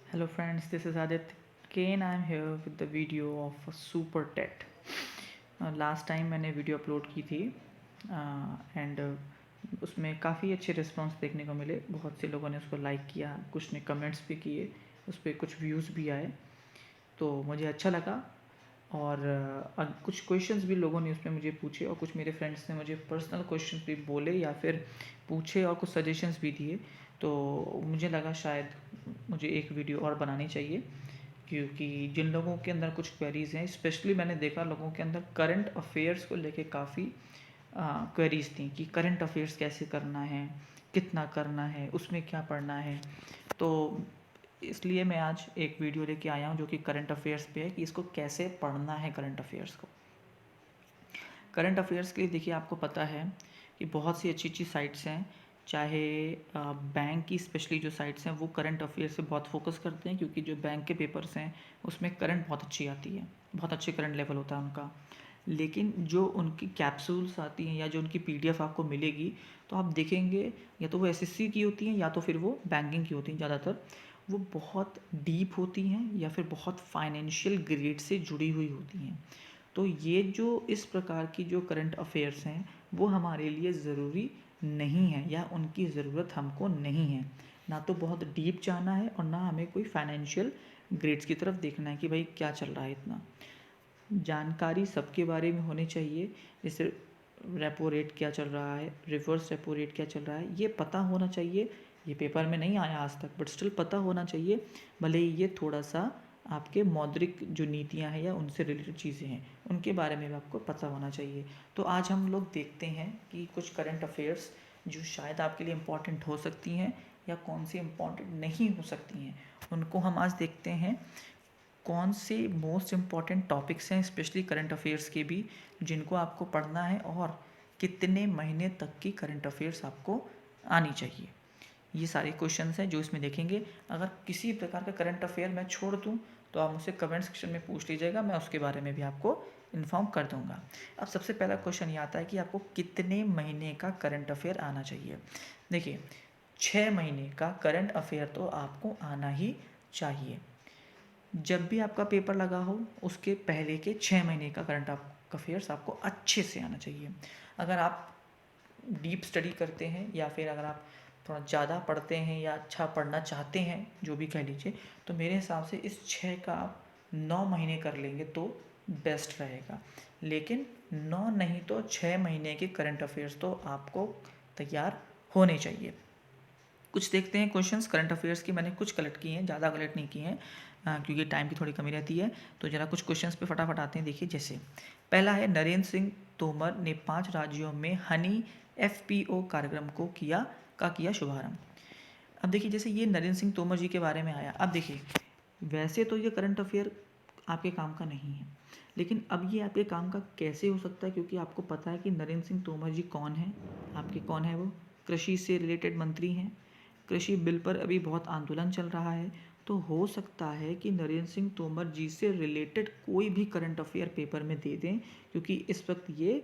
Hello friends, this is Adit. Again I am here with the video of Super TET. Last time मैंने video upload की थी and उसमें काफ़ी अच्छे response देखने को मिले। बहुत से लोगों ने उसको लाइक किया, कुछ ने कमेंट्स भी किए, उस पर कुछ व्यूज़ भी आए, तो मुझे अच्छा लगा। और कुछ क्वेश्चंस भी लोगों ने उसमें मुझे पूछे और कुछ मेरे फ्रेंड्स ने मुझे पर्सनल क्वेश्चंस भी बोले या फिर पूछे और कुछ सजेशंस भी दिए। तो मुझे लगा शायद मुझे एक वीडियो और बनानी चाहिए, क्योंकि जिन लोगों के अंदर कुछ क्वेरीज़ हैं, स्पेशली मैंने देखा लोगों के अंदर करंट अफेयर्स को लेके काफ़ी क्वेरीज़ थी कि करंट अफेयर्स कैसे करना है, कितना करना है, उसमें क्या पढ़ना है। तो इसलिए मैं आज एक वीडियो लेके आया हूँ जो कि करंट अफेयर्स पे है कि इसको कैसे पढ़ना है। करंट अफेयर्स को, करंट अफेयर्स के लिए देखिए, आपको पता है कि बहुत सी अच्छी अच्छी साइट्स हैं। चाहे बैंक की स्पेशली जो साइट्स हैं वो करंट अफेयर्स पे बहुत फोकस करते हैं, क्योंकि जो बैंक के पेपर्स हैं उसमें करंट बहुत अच्छी आती है, बहुत अच्छे करंट लेवल होता है उनका। लेकिन जो उनकी कैप्सूल्स आती हैं या जो उनकी पीडीएफ आपको मिलेगी, तो आप देखेंगे या तो वो एसएससी की होती हैं या तो फिर वो बैंकिंग की होती हैं। ज़्यादातर वो बहुत डीप होती हैं या फिर बहुत फाइनेंशियल ग्रेड से जुड़ी हुई होती हैं। तो ये जो इस प्रकार की जो करंट अफेयर्स हैं वो हमारे लिए ज़रूरी नहीं है या उनकी ज़रूरत हमको नहीं है। ना तो बहुत डीप जाना है और ना हमें कोई फाइनेंशियल ग्रेड्स की तरफ देखना है कि भाई क्या चल रहा है। इतना जानकारी सबके बारे में होनी चाहिए, जैसे रेपो रेट क्या चल रहा है, रिवर्स रेपो रेट क्या चल रहा है, ये पता होना चाहिए। ये पेपर में नहीं आया आज तक, बट स्टिल पता होना चाहिए। भले ही ये थोड़ा सा आपके मौद्रिक जो नीतियां हैं या उनसे रिलेटेड चीज़ें हैं उनके बारे में भी आपको पता होना चाहिए। तो आज हम लोग देखते हैं कि कुछ करंट अफेयर्स जो शायद आपके लिए इम्पॉर्टेंट हो सकती हैं या कौन सी इम्पॉर्टेंट नहीं हो सकती हैं, उनको हम आज देखते हैं। कौन से मोस्ट इम्पॉर्टेंट टॉपिक्स हैं स्पेशली करंट अफेयर्स के भी, जिनको आपको पढ़ना है और कितने महीने तक की करंट अफेयर्स आपको आनी चाहिए। ये सारे क्वेश्चंस हैं जो इसमें देखेंगे। अगर किसी प्रकार का करंट अफेयर मैं छोड़ दूं तो आप मुझसे कमेंट सेक्शन में पूछ लीजिएगा, मैं उसके बारे में भी आपको इन्फॉर्म कर दूंगा। अब सबसे पहला क्वेश्चन ये आता है कि आपको कितने महीने का करंट अफेयर आना चाहिए। देखिए, 6 महीने का करंट अफेयर तो आपको आना ही चाहिए। जब भी आपका पेपर लगा हो उसके पहले के 6 महीने का करंट अफेयर्स आपको अच्छे से आना चाहिए। अगर आप डीप स्टडी करते हैं या फिर अगर आप थोड़ा ज़्यादा पढ़ते हैं या अच्छा पढ़ना चाहते हैं, जो भी कह लीजिए, तो मेरे हिसाब से इस 6 का आप 9 महीने कर लेंगे तो बेस्ट रहेगा। लेकिन 9 नहीं तो 6 महीने के करंट अफेयर्स तो आपको तैयार होने चाहिए। कुछ देखते हैं क्वेश्चंस करंट अफेयर्स की। मैंने कुछ कलेक्ट किए हैं, ज़्यादा कलेक्ट नहीं किए हैं क्योंकि टाइम की थोड़ी कमी रहती है। तो ज़रा कुछ क्वेश्चंस पे फटाफट आते हैं। देखिए, जैसे पहला है, नरेंद्र सिंह तोमर ने 5 राज्यों में हनी एफपीओ कार्यक्रम को किया शुभारंभ। अब देखिए, जैसे ये नरेंद्र सिंह तोमर जी के बारे में आया। अब देखिए, वैसे तो ये करंट अफेयर आपके काम का नहीं है, लेकिन अब ये आपके काम का कैसे हो सकता है, क्योंकि आपको पता है कि नरेंद्र सिंह तोमर जी कौन है। आपके कौन है वो? कृषि से रिलेटेड मंत्री हैं। कृषि बिल पर अभी बहुत आंदोलन चल रहा है, तो हो सकता है कि नरेंद्र सिंह तोमर जी से रिलेटेड कोई भी करंट अफेयर पेपर में दे दें, क्योंकि इस वक्त ये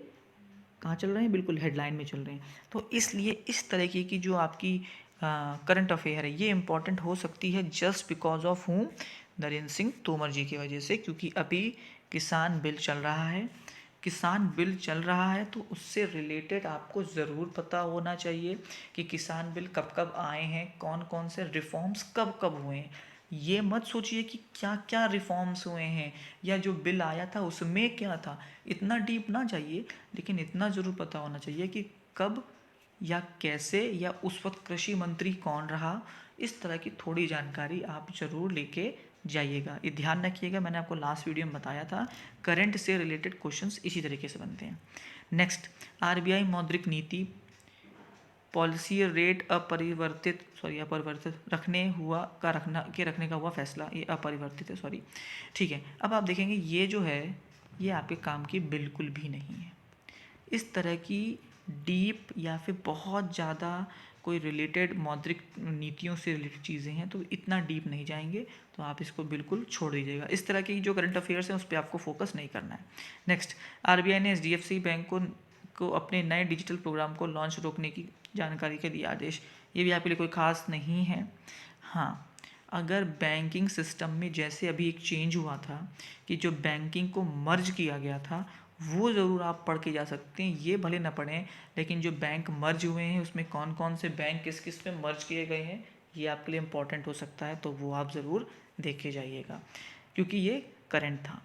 कहाँ चल रहे हैं, बिल्कुल हेडलाइन में चल रहे हैं। तो इसलिए इस तरीके की जो आपकी करंट अफेयर है ये इम्पॉर्टेंट हो सकती है जस्ट बिकॉज ऑफ हूँ, नरेंद्र सिंह तोमर जी की वजह से। क्योंकि अभी किसान बिल चल रहा है, किसान बिल चल रहा है तो उससे रिलेटेड आपको ज़रूर पता होना चाहिए कि किसान बिल कब कब आए हैं, कौन कौन से रिफॉर्म्स कब कब हुए हैं। ये मत सोचिए कि क्या क्या रिफॉर्म्स हुए हैं या जो बिल आया था उसमें क्या था, इतना डीप ना जाइए। लेकिन इतना ज़रूर पता होना चाहिए कि कब या कैसे या उस वक्त कृषि मंत्री कौन रहा। इस तरह की थोड़ी जानकारी आप ज़रूर लेके जाइएगा। ये ध्यान रखिएगा, मैंने आपको लास्ट वीडियो में बताया था करंट से रिलेटेड क्वेश्चंस इसी तरीके से बनते हैं। नेक्स्ट, आरबीआई मौद्रिक नीति पॉलिसी रेट अपरिवर्तित रखने का हुआ फैसला। ये अपरिवर्तित है, सॉरी, ठीक है। अब आप देखेंगे ये जो है ये आपके काम की बिल्कुल भी नहीं है। इस तरह की डीप या फिर बहुत ज़्यादा कोई रिलेटेड मौद्रिक नीतियों से रिलेटेड चीज़ें हैं तो इतना डीप नहीं जाएंगे, तो आप इसको बिल्कुल छोड़ दीजिएगा। इस तरह की जो करंट अफेयर्स हैं उस पर आपको फोकस नहीं करना है। नेक्स्ट, आरबीआई ने एचडीएफसी बैंक को अपने नए डिजिटल प्रोग्राम को लॉन्च रोकने की जानकारी के दिए आदेश। ये भी आपके लिए कोई खास नहीं है। हाँ, अगर बैंकिंग सिस्टम में जैसे अभी एक चेंज हुआ था कि जो बैंकिंग को मर्ज किया गया था, वो ज़रूर आप पढ़ के जा सकते हैं। ये भले ना पढ़ें, लेकिन जो बैंक मर्ज हुए हैं उसमें कौन कौन से बैंक किस किस में मर्ज किए गए हैं, ये आपके लिए इम्पोर्टेंट हो सकता है, तो वो आप ज़रूर देख के जाइएगा, क्योंकि ये करंट था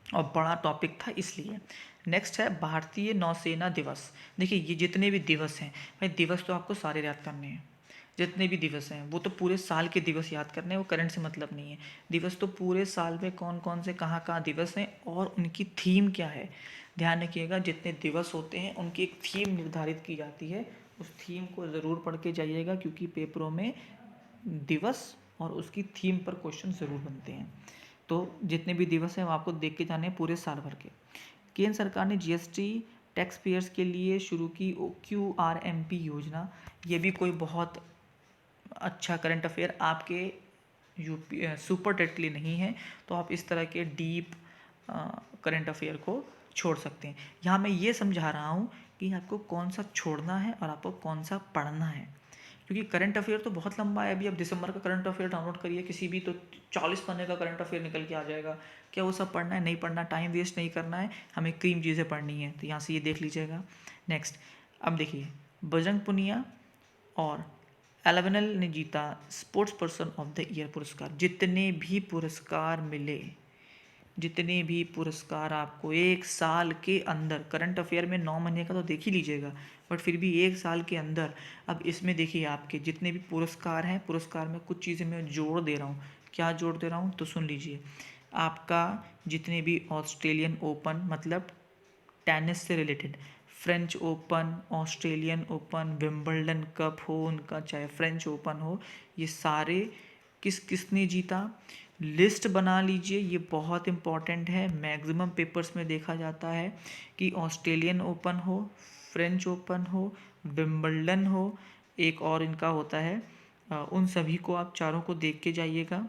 और बड़ा टॉपिक था इसलिए। नेक्स्ट है भारतीय नौसेना दिवस। देखिए ये जितने भी दिवस हैं भाई, दिवस तो आपको सारे याद करने हैं। जितने भी दिवस हैं वो तो पूरे साल के दिवस याद करने हैं, वो करंट से मतलब नहीं है। दिवस तो पूरे साल में कौन कौन से कहाँ कहाँ दिवस हैं और उनकी थीम क्या है। ध्यान रखिएगा, जितने दिवस होते हैं उनकी एक थीम निर्धारित की जाती है। उस थीम को ज़रूर पढ़ के जाइएगा, क्योंकि पेपरों में दिवस और उसकी थीम पर क्वेश्चन ज़रूर बनते हैं। तो जितने भी दिवस हैं वो आपको देख के जाने हैं पूरे साल भर के। केंद्र सरकार ने जीएसटी टैक्स पेयर्स के लिए शुरू की QRMP योजना। ये भी कोई बहुत अच्छा करंट अफेयर आपके यूपी सुपर टेट के लिए नहीं है, तो आप इस तरह के डीप करंट अफेयर को छोड़ सकते हैं। यहाँ मैं ये समझा रहा हूँ कि आपको कौन सा छोड़ना है और आपको कौन सा पढ़ना है, क्योंकि करंट अफेयर तो बहुत लंबा है। अभी अब दिसंबर का करंट अफेयर डाउनलोड करिए किसी भी, तो 40 पन्ने का करंट अफेयर निकल के आ जाएगा। क्या वो सब पढ़ना है? नहीं पढ़ना, टाइम वेस्ट नहीं करना है, हमें क्रीम चीज़ें पढ़नी है। तो यहाँ से ये देख लीजिएगा। नेक्स्ट, अब देखिए, बजरंग पुनिया और एलवेनल ने जीता sports person of the year पुरस्कार। जितने भी पुरस्कार मिले, जितने भी पुरस्कार आपको एक साल के अंदर, करंट अफेयर में 9 महीने का तो देख ही लीजिएगा, बट फिर भी एक साल के अंदर, अब इसमें देखिए आपके जितने भी पुरस्कार हैं, पुरस्कार में कुछ चीज़ें मैं जोड़ दे रहा हूँ। क्या जोड़ दे रहा हूँ तो सुन लीजिए। आपका जितने भी ऑस्ट्रेलियन ओपन, मतलब टेनिस से related, French open, Australian open, Wimbledon cup हो उनका, चाहे फ्रेंच ओपन हो, ये सारे किसने जीता, लिस्ट बना लीजिए। ये बहुत इम्पॉर्टेंट है, मैक्सिमम पेपर्स में देखा जाता है कि ऑस्ट्रेलियन ओपन हो, फ्रेंच ओपन हो, विंबलडन हो, एक और इनका होता है, उन सभी को आप चारों को देख के जाइएगा।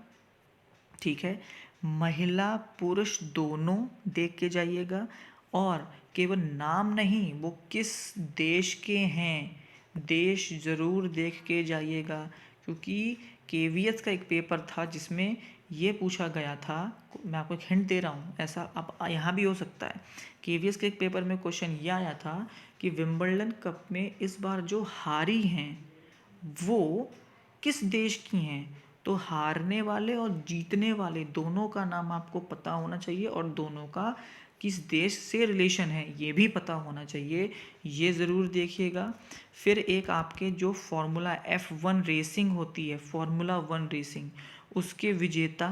ठीक है, महिला पुरुष दोनों देख के जाइएगा, और केवल नाम नहीं, वो किस देश के हैं, देश ज़रूर देख के जाइएगा, क्योंकि केवीएस का एक पेपर था जिसमें ये पूछा गया था। मैं आपको एक हिंट दे रहा हूँ, ऐसा अब यहाँ भी हो सकता है। केवीएस के एक पेपर में क्वेश्चन ये आया था कि विंबलडन कप में इस बार जो हारी हैं वो किस देश की हैं। तो हारने वाले और जीतने वाले दोनों का नाम आपको पता होना चाहिए, और दोनों का किस देश से रिलेशन है ये भी पता होना चाहिए, ये ज़रूर देखिएगा। फिर एक आपके जो फार्मूला F1 रेसिंग होती है, फार्मूला 1 रेसिंग, उसके विजेता,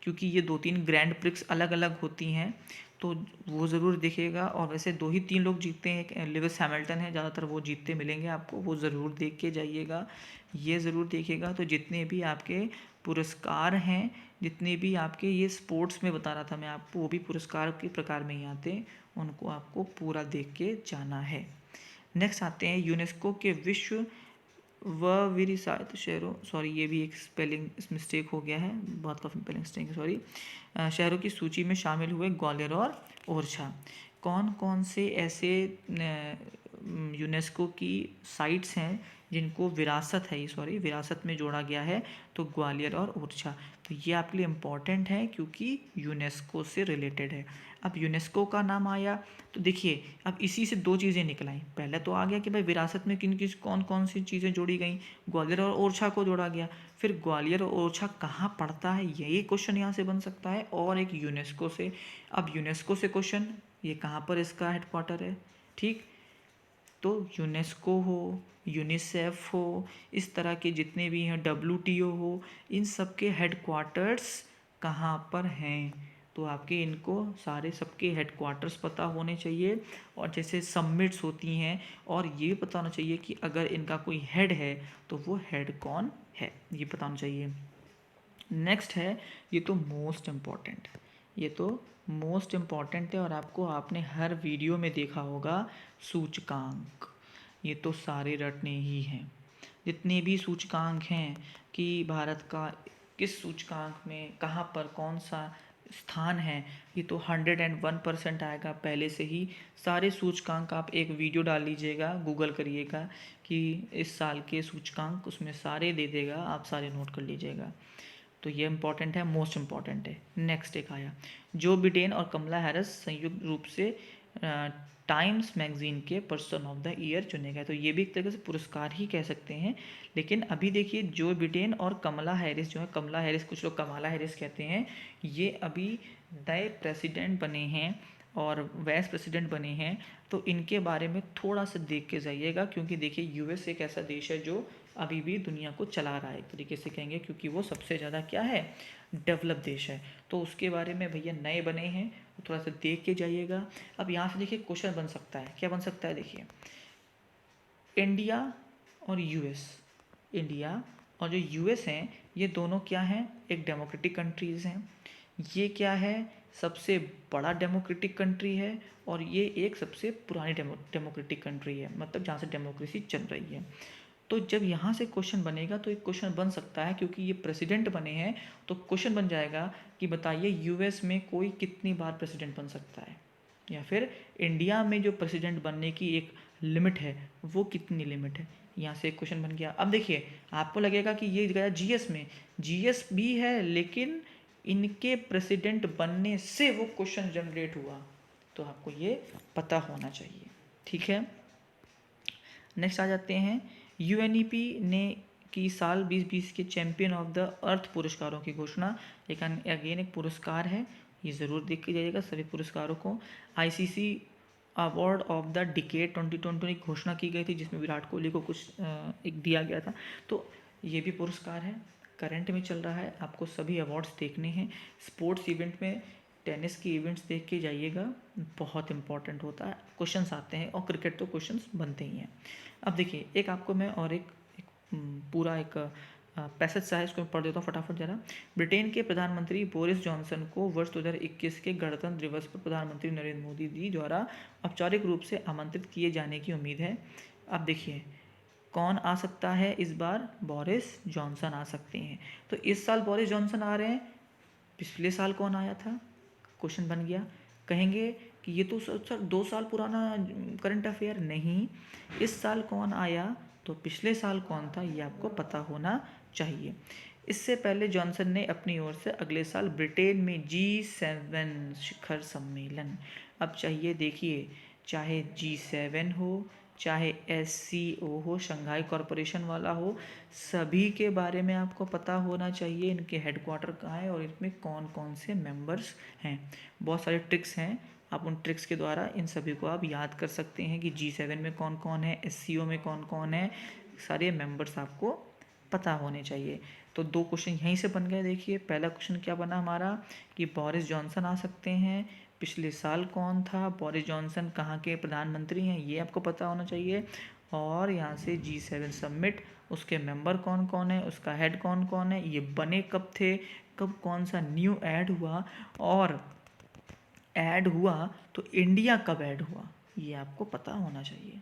क्योंकि ये 2-3 ग्रैंड प्रिक्स अलग अलग होती हैं, तो वो ज़रूर देखिएगा। और वैसे 2 ही 3 लोग जीतते हैं, एक लेविस हैमिल्टन है, ज़्यादातर वो जीतते मिलेंगे आपको, वो ज़रूर देख के जाइएगा, ये ज़रूर देखिएगा। तो जितने भी आपके पुरस्कार हैं, जितने भी आपके ये स्पोर्ट्स में बता रहा था मैं आपको, वो भी पुरस्कार के प्रकार में ही आते हैं, उनको आपको पूरा देख के जाना है। नेक्स्ट आते हैं यूनेस्को के विश्व व विरासत शहरों, सॉरी ये भी एक स्पेलिंग मिस्टेक हो गया है, बहुत काफ़ी स्पेलिंग मिस्टेक, सॉरी। शहरों की सूची में शामिल हुए ग्वालियर और ओरछा। कौन कौन से ऐसे यूनेस्को की साइट्स हैं जिनको विरासत है, ये सॉरी विरासत में जोड़ा गया है, तो ग्वालियर और ओरछा। तो ये आपके लिए इम्पॉर्टेंट है क्योंकि यूनेस्को से रिलेटेड है। अब यूनेस्को का नाम आया तो देखिए, अब इसी से 2 चीज़ें निकल आई। पहले तो आ गया कि भाई विरासत में किन किस कौन कौन सी चीज़ें जोड़ी गई, ग्वालियर और ओरछा को जोड़ा गया। फिर ग्वालियर और ओरछा कहाँ पड़ता है, यही क्वेश्चन यहाँ से बन सकता है, और एक यूनेस्को से। अब यूनेस्को से क्वेश्चन, ये कहाँ पर इसका हेडक्वार्टर है, ठीक। तो यूनेस्को हो, यूनिसेफ हो, इस तरह के जितने भी हैं, WTO हो, इन सब के हेडक्वार्टर्स कहाँ पर हैं, तो आपके इनको सारे सबके हेडक्वार्टर्स पता होने चाहिए। और जैसे समिट्स होती हैं, और ये भी पता होना चाहिए कि अगर इनका कोई हेड है तो वो हेड कौन है, ये पता होना चाहिए। नेक्स्ट है, ये तो मोस्ट इम्पॉर्टेंट है, ये तो मोस्ट इम्पॉर्टेंट है, और आपको आपने हर वीडियो में देखा होगा, सूचकांक। ये तो सारे रटने ही हैं, जितने भी सूचकांक हैं कि भारत का किस सूचकांक में कहाँ पर कौन सा स्थान है ये तो 101% आएगा पहले से ही। सारे सूचकांक आप एक वीडियो डाल लीजिएगा, गूगल करिएगा कि इस साल के सूचकांक, उसमें सारे दे देगा, आप सारे नोट कर लीजिएगा। तो ये इंपॉर्टेंट है, मोस्ट इम्पॉर्टेंट है। नेक्स्ट एक आया, जो बिडेन और कमला हैरिस संयुक्त रूप से टाइम्स मैगजीन के पर्सन ऑफ द ईयर चुने गए। तो ये भी एक तरीके से पुरस्कार ही कह सकते हैं। लेकिन अभी देखिए जो बिडेन और कमला हैरिस जो है, कमला हैरिस कुछ लोग कमाला हैरिस कहते हैं, ये अभी नए प्रेसिडेंट बने हैं और वाइस प्रेसिडेंट बने हैं। तो इनके बारे में थोड़ा सा देख के जाइएगा, क्योंकि देखिए यूएस एक ऐसा देश है जो अभी भी दुनिया को चला रहा है, एक तरीके से कहेंगे, क्योंकि वो सबसे ज़्यादा क्या है, डेवलप देश है। तो उसके बारे में भैया नए बने हैं, तो थोड़ा सा देख के जाइएगा। अब यहाँ से देखिए क्वेश्चन बन सकता है, क्या बन सकता है, देखिए इंडिया और यूएस, इंडिया और जो यूएस हैं ये दोनों क्या हैं, एक डेमोक्रेटिक कंट्रीज़ हैं। ये क्या है, सबसे बड़ा डेमोक्रेटिक कंट्री है, और ये एक सबसे पुरानी डेमोक्रेटिक कंट्री है, मतलब जहाँ से डेमोक्रेसी चल रही है। तो जब यहाँ से क्वेश्चन बनेगा तो एक क्वेश्चन बन सकता है, क्योंकि ये प्रेसिडेंट बने हैं, तो क्वेश्चन बन जाएगा कि बताइए यूएस में कोई कितनी बार प्रेसिडेंट बन सकता है, या फिर इंडिया में जो प्रेसिडेंट बनने की एक लिमिट है वो कितनी लिमिट है। यहाँ से एक क्वेश्चन बन गया। अब देखिए आपको लगेगा कि ये गया जीएस में, जीएस भी है, लेकिन इनके प्रेसिडेंट बनने से वो क्वेश्चन जनरेट हुआ, तो आपको ये पता होना चाहिए, ठीक है। नेक्स्ट आ जाते हैं, यूएनईपी ने की साल 2020 के चैंपियन ऑफ द अर्थ पुरस्कारों की घोषणा। एक अगेन एक पुरस्कार है, ये ज़रूर देख के जाइएगा सभी पुरस्कारों को। ICC award of the decade 2020 की घोषणा की गई थी, जिसमें विराट कोहली को कुछ एक दिया गया था। तो ये भी पुरस्कार है, करंट में चल रहा है, आपको सभी अवार्ड्स देखने हैं। स्पोर्ट्स इवेंट में टेनिस की इवेंट्स देख के जाइएगा, बहुत इंपॉर्टेंट होता है, क्वेश्चंस आते हैं, और क्रिकेट तो क्वेश्चंस बनते ही हैं। अब देखिए एक आपको मैं और एक पूरा एक पैसेज सा है, इसको मैं पढ़ देता हूँ फटाफट ज़रा। ब्रिटेन के प्रधानमंत्री बोरिस जॉनसन को वर्ष 2021 के गणतंत्र दिवस पर प्रधानमंत्री नरेंद्र मोदी जी द्वारा औपचारिक रूप से आमंत्रित किए जाने की उम्मीद है। अब देखिए कौन आ सकता है इस बार, बोरिस जॉनसन आ सकते हैं। तो इस साल बोरिस जॉनसन आ रहे हैं, पिछले साल कौन आया था, क्वेश्चन बन गया। कहेंगे कि ये तो सर 2 साल पुराना करंट अफेयर, नहीं, इस साल कौन आया तो पिछले साल कौन था ये आपको पता होना चाहिए। इससे पहले जॉनसन ने अपनी ओर से अगले साल ब्रिटेन में G7 शिखर सम्मेलन, अब चाहिए देखिए, चाहे G7 हो, चाहे SCO हो, शंघाई कॉरपोरेशन वाला हो, सभी के बारे में आपको पता होना चाहिए, इनके हेडक्वार्टर कहाँ है और इसमें कौन कौन से मेंबर्स हैं। बहुत सारे ट्रिक्स हैं, आप उन ट्रिक्स के द्वारा इन सभी को आप याद कर सकते हैं कि G7 में कौन कौन है, SCO में कौन कौन है, सारे मेंबर्स आपको पता होने चाहिए। तो 2 क्वेश्चन यहीं से बन गए। देखिए पहला क्वेश्चन क्या बना हमारा कि बोरिस जॉनसन आ सकते हैं, पिछले साल कौन था, बोरिस जॉनसन कहाँ के प्रधानमंत्री हैं ये आपको पता होना चाहिए, और यहाँ से G7 समिट, उसके मेंबर कौन कौन है, उसका हेड कौन कौन है, ये बने कब थे, कब कौन सा न्यू ऐड हुआ, और ऐड हुआ तो इंडिया कब ऐड हुआ, ये आपको पता होना चाहिए।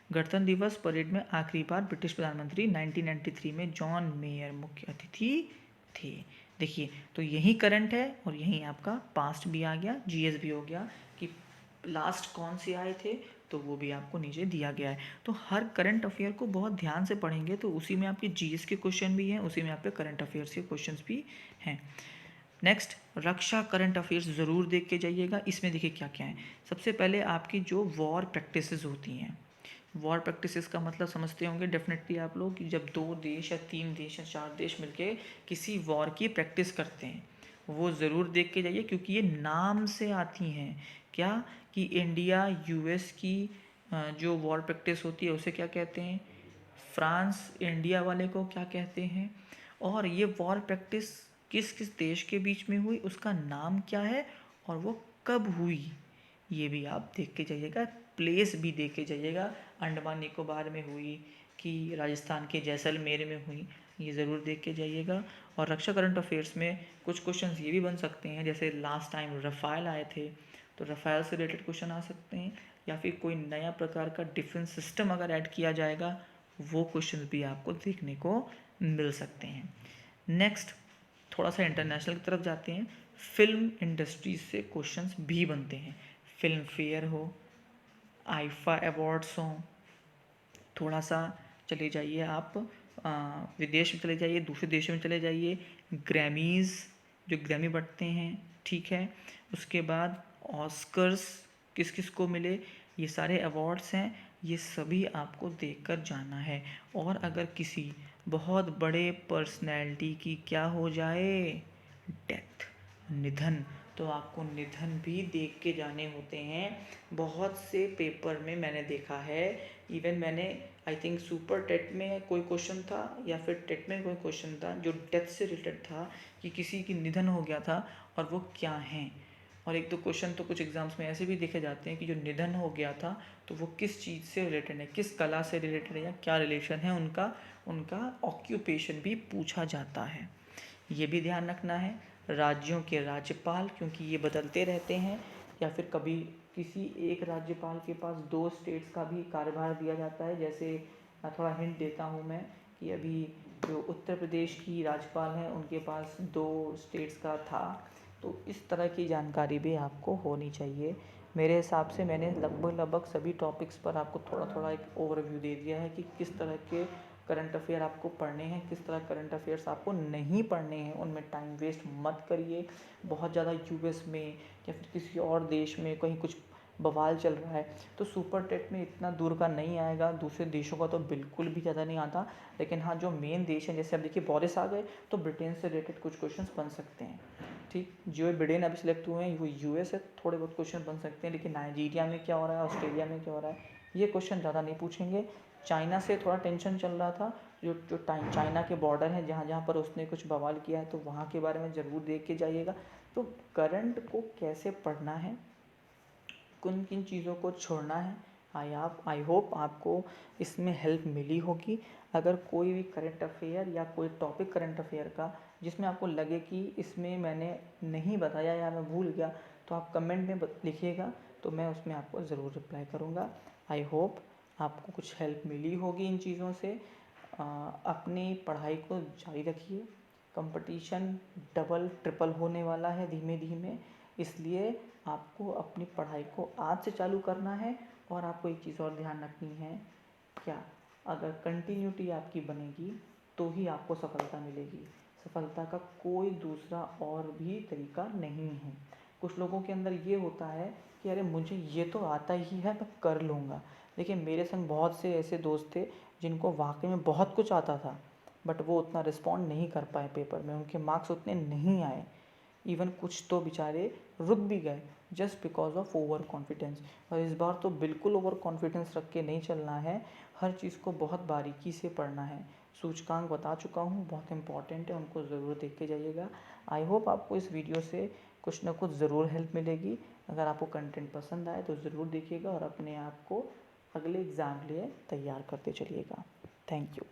गणतंत्र दिवस परेड में आखिरी बार ब्रिटिश प्रधानमंत्री 1993 में जॉन मेयर मुख्य अतिथि थे। देखिए तो यही करंट है और यही आपका पास्ट भी आ गया, जीएस भी हो गया कि लास्ट कौन से आए थे, तो वो भी आपको नीचे दिया गया है। तो हर करंट अफेयर को बहुत ध्यान से पढ़ेंगे तो उसी में आपके जीएस के क्वेश्चन भी हैं, उसी में आपके करंट अफेयर्स के क्वेश्चंस भी हैं। नेक्स्ट रक्षा करंट अफेयर्स ज़रूर देख के जाइएगा। इसमें देखिए क्या क्या है, सबसे पहले आपकी जो वॉर प्रैक्टिसेस होती हैं, वॉर प्रैक्टिसेस का मतलब समझते होंगे डेफिनेटली आप लोग, कि जब 2 देश या 3 देश या 4 देश मिलके किसी वॉर की प्रैक्टिस करते हैं, वो ज़रूर देख के जाइए, क्योंकि ये नाम से आती हैं। क्या कि इंडिया यूएस की जो वॉर प्रैक्टिस होती है उसे क्या कहते हैं, फ्रांस इंडिया वाले को क्या कहते हैं, और ये वॉर प्रैक्टिस किस किस देश के बीच में हुई, उसका नाम क्या है, और वो कब हुई, ये भी आप देख के जाइएगा। प्लेस भी देख के जाइएगा, अंडमान निकोबार में हुई कि राजस्थान के जैसलमेर में हुई, ये ज़रूर देख के जाइएगा। और रक्षा करंट अफेयर्स में कुछ क्वेश्चंस ये भी बन सकते हैं, जैसे लास्ट टाइम रफ़ाल आए थे, तो रफ़ाल से रिलेटेड क्वेश्चन आ सकते हैं, या फिर कोई नया प्रकार का डिफेंस सिस्टम अगर ऐड किया जाएगा, वो क्वेश्चन भी आपको देखने को मिल सकते हैं। नेक्स्ट थोड़ा सा इंटरनेशनल की तरफ जाते हैं, फिल्म इंडस्ट्री से क्वेश्चंस भी बनते हैं। फिल्म फेयर हो, आईफा अवार्ड्स हों, थोड़ा सा चले जाइए आप विदेश में चले जाइए, दूसरे देशों में चले जाइए, ग्रैमीज़ जो ग्रैमी बढ़ते हैं, ठीक है। उसके बाद ऑस्कर्स किस किस को मिले, ये सारे अवार्ड्स हैं, ये सभी आपको देखकर जाना है। और अगर किसी बहुत बड़े पर्सनैलिटी की क्या हो जाए, डेथ, निधन, तो आपको निधन भी देख के जाने होते हैं। बहुत से पेपर में मैंने देखा है, इवन मैंने आई थिंक सुपर टेट में कोई क्वेश्चन था या फिर टेट में कोई क्वेश्चन था जो डेथ से रिलेटेड था, कि किसी की निधन हो गया था और वो क्या हैं। और एक दो क्वेश्चन तो कुछ एग्ज़ाम्स में ऐसे भी देखे जाते हैं कि जो निधन हो गया था तो वो किस चीज़ से रिलेटेड है, किस कला से रिलेटेड है, या क्या रिलेशन है उनका, उनका ऑक्यूपेशन भी पूछा जाता है। ये भी ध्यान रखना है। राज्यों के राज्यपाल, क्योंकि ये बदलते रहते हैं, या फिर कभी किसी एक राज्यपाल के पास 2 स्टेट्स का भी कार्यभार दिया जाता है। जैसे थोड़ा हिंट देता हूँ मैं कि अभी जो उत्तर प्रदेश की राज्यपाल हैं उनके पास 2 स्टेट्स का था। तो इस तरह की जानकारी भी आपको होनी चाहिए। मेरे हिसाब से मैंने लगभग सभी टॉपिक्स पर आपको थोड़ा थोड़ा एक ओवरव्यू दे दिया है कि किस तरह के करंट अफेयर आपको पढ़ने हैं, किस तरह करंट अफेयर्स आपको नहीं पढ़ने हैं। उनमें टाइम वेस्ट मत करिए। बहुत ज़्यादा यूएस में या फिर किसी और देश में कहीं कुछ बवाल चल रहा है तो सुपर टेट में इतना दूर का नहीं आएगा, दूसरे देशों का तो बिल्कुल भी ज़्यादा नहीं आता। लेकिन हाँ, जो मेन देश हैं, जैसे अब देखिए बोरिस आ गए तो ब्रिटेन से रिलेटेड कुछ क्वेश्चन बन सकते हैं, ठीक। जो ब्रिटेन अभी सिलेक्ट हुए हैं वो यूएस है, थोड़े बहुत क्वेश्चन बन सकते हैं। लेकिन नाइजीरिया में क्या हो रहा है, ऑस्ट्रेलिया में क्या हो रहा है, ये क्वेश्चन ज़्यादा नहीं पूछेंगे। चाइना से थोड़ा टेंशन चल रहा था, जो चाइना के बॉर्डर हैं जहाँ जहाँ पर उसने कुछ बवाल किया है, तो वहाँ के बारे में ज़रूर देख के जाइएगा। तो करंट को कैसे पढ़ना है, किन किन चीज़ों को छोड़ना है, आई होप आपको इसमें हेल्प मिली होगी। अगर कोई भी करंट अफेयर या कोई टॉपिक करंट अफेयर का जिसमें आपको लगे कि इसमें मैंने नहीं बताया या मैं भूल गया, तो आप कमेंट में लिखिएगा, तो मैं उसमें आपको ज़रूर रिप्लाई करूँगा। आई होप आपको कुछ हेल्प मिली होगी इन चीज़ों से। अपनी पढ़ाई को जारी रखिए। कंपटीशन डबल ट्रिपल होने वाला है धीमे धीमे, इसलिए आपको अपनी पढ़ाई को आज से चालू करना है। और आपको एक चीज़ और ध्यान रखनी है, क्या, अगर कंटिन्यूटी आपकी बनेगी तो ही आपको सफलता मिलेगी। सफलता का कोई दूसरा और भी तरीका नहीं है। कुछ लोगों के अंदर ये होता है कि अरे मुझे ये तो आता ही है, मैं कर लूँगा। देखिए, मेरे संग बहुत से ऐसे दोस्त थे जिनको वाकई में बहुत कुछ आता था, बट वो उतना रिस्पॉन्ड नहीं कर पाए पेपर में, उनके मार्क्स उतने नहीं आए। इवन कुछ तो बेचारे रुक भी गए just because of over confidence. और इस बार तो बिल्कुल ओवर कॉन्फिडेंस रख के नहीं चलना है, हर चीज़ को बहुत बारीकी से पढ़ना है। सूचकांक बता चुका हूँ, बहुत इंपॉर्टेंट है, उनको ज़रूर देख के जाइएगा। आई होप आपको इस वीडियो से कुछ ना कुछ ज़रूर हेल्प मिलेगी। अगर आपको कंटेंट पसंद आए तो ज़रूर देखिएगा और अपने आप को अगले एग्ज़ाम के लिए तैयार करते चलिएगा। Thank you.